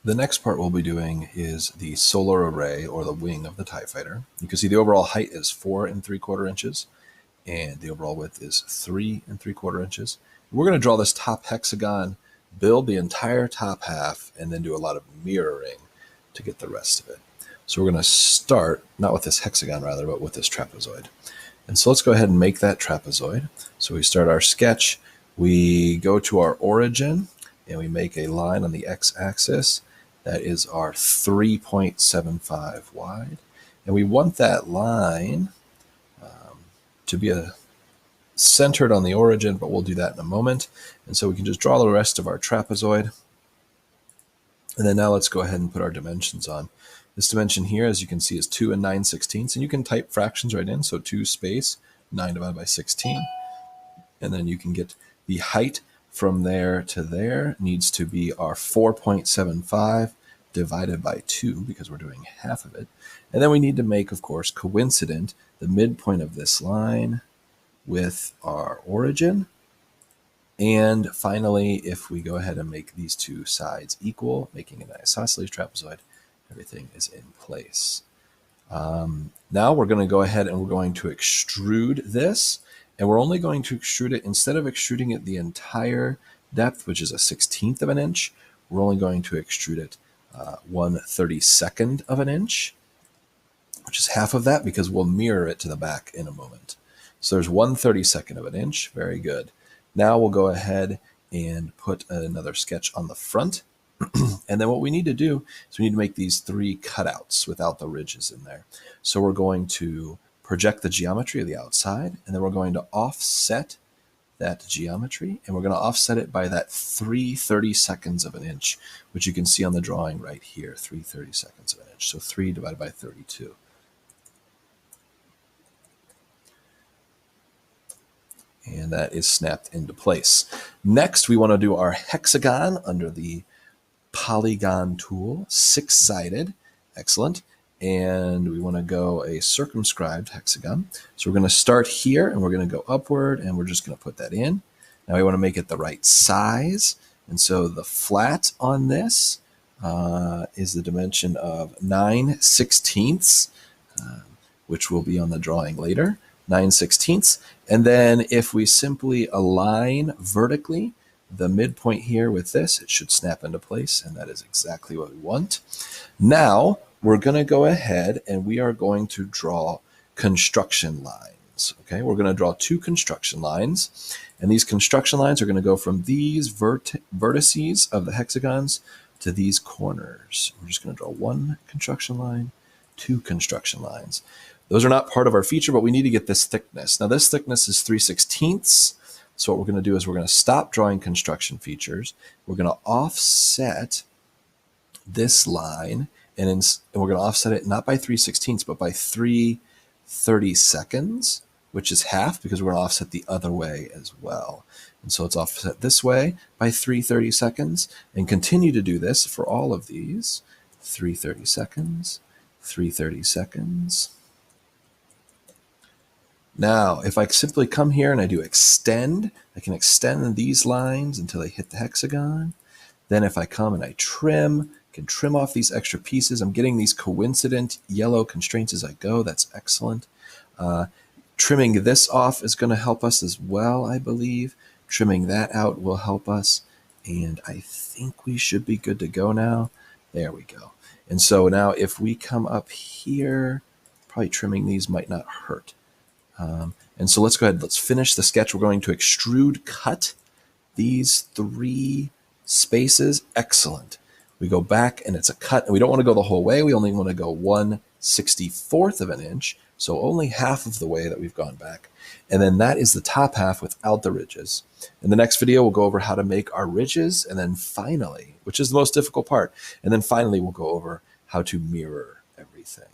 The next part we'll be doing is the solar array, or the wing of the TIE fighter. You can see the overall height is 4 3/4 inches, and the overall width is 3 3/4 inches. We're going to draw this top hexagon, build the entire top half, and then do a lot of mirroring to get the rest of it. So we're going to start, not with this hexagon rather, but with this trapezoid. And so let's go ahead and make that trapezoid. So we start our sketch, we go to our origin, and we make a line on the x-axis that is our 3.75 wide. And we want that line to be centered on the origin, but we'll do that in a moment. And so we can just draw the rest of our trapezoid. And then now let's go ahead and put our dimensions on. This dimension here, as you can see, is 2 9/16. And you can type fractions right in. So 2 space 9 divided by 16. And then you can get the height from there to there needs to be our 4.75 divided by 2, because we're doing half of it. And then we need to make, of course, coincident the midpoint of this line with our origin. And finally, if we go ahead and make these two sides equal, making an isosceles trapezoid, everything is in place. Now we're going to go ahead and we're going to extrude this. And we're only going to extrude it, instead of extruding it the entire depth, which is a 1/16 of an inch, we're only going to extrude it 1/32 of an inch, which is half of that, because we'll mirror it to the back in a moment. So there's 1/32 of an inch. Very good. Now we'll go ahead and put another sketch on the front. And then what we need to do is we need to make these 3 cutouts without the ridges in there. So we're going to project the geometry of the outside, and then we're going to offset that geometry, and we're going to offset it by that 3/32 of an inch, which you can see on the drawing right here, 3/32 of an inch. So 3 divided by 32. And that is snapped into place. Next, we want to do our hexagon under the polygon tool, 6-sided. Excellent. And we want to go a circumscribed hexagon. So we're going to start here, and we're going to go upward, and we're just going to put that in. Now we want to make it the right size. And so the flat on this is the dimension of 9/16, which will be on the drawing later, 9/16. And then if we simply align vertically the midpoint here with this, it should snap into place, and that is exactly what we want. Now, we're going to go ahead and we are going to draw construction lines. Okay, we're going to draw 2 construction lines, and these construction lines are going to go from these vertices of the hexagons to these corners. We're just going to draw 1 construction line, 2 construction lines. Those are not part of our feature, but we need to get this thickness. Now this thickness is 3/16. So what we're going to do is we're going to stop drawing construction features. We're going to offset this line, and we're going to offset it not by 3/16, but by 3/32, which is half, because we're going to offset the other way as well. And so let's offset this way by 3/32, and continue to do this for all of these. 3/32, 3/32. Now, if I simply come here and I do extend, I can extend these lines until they hit the hexagon. Then if I come and I trim, I can trim off these extra pieces. I'm getting these coincident yellow constraints as I go. That's excellent. Trimming this off is going to help us as well, I believe. Trimming that out will help us. And I think we should be good to go now. There we go. And so now if we come up here, probably trimming these might not hurt. And so let's go ahead, let's finish the sketch. We're going to extrude cut these 3 spaces. Excellent. We go back and it's a cut, and we don't want to go the whole way. We only want to go 1/64 of an inch. So only half of the way that we've gone back. And then that is the top half without the ridges. In the next video, we'll go over how to make our ridges. And then finally, which is the most difficult part, and then finally we'll go over how to mirror everything.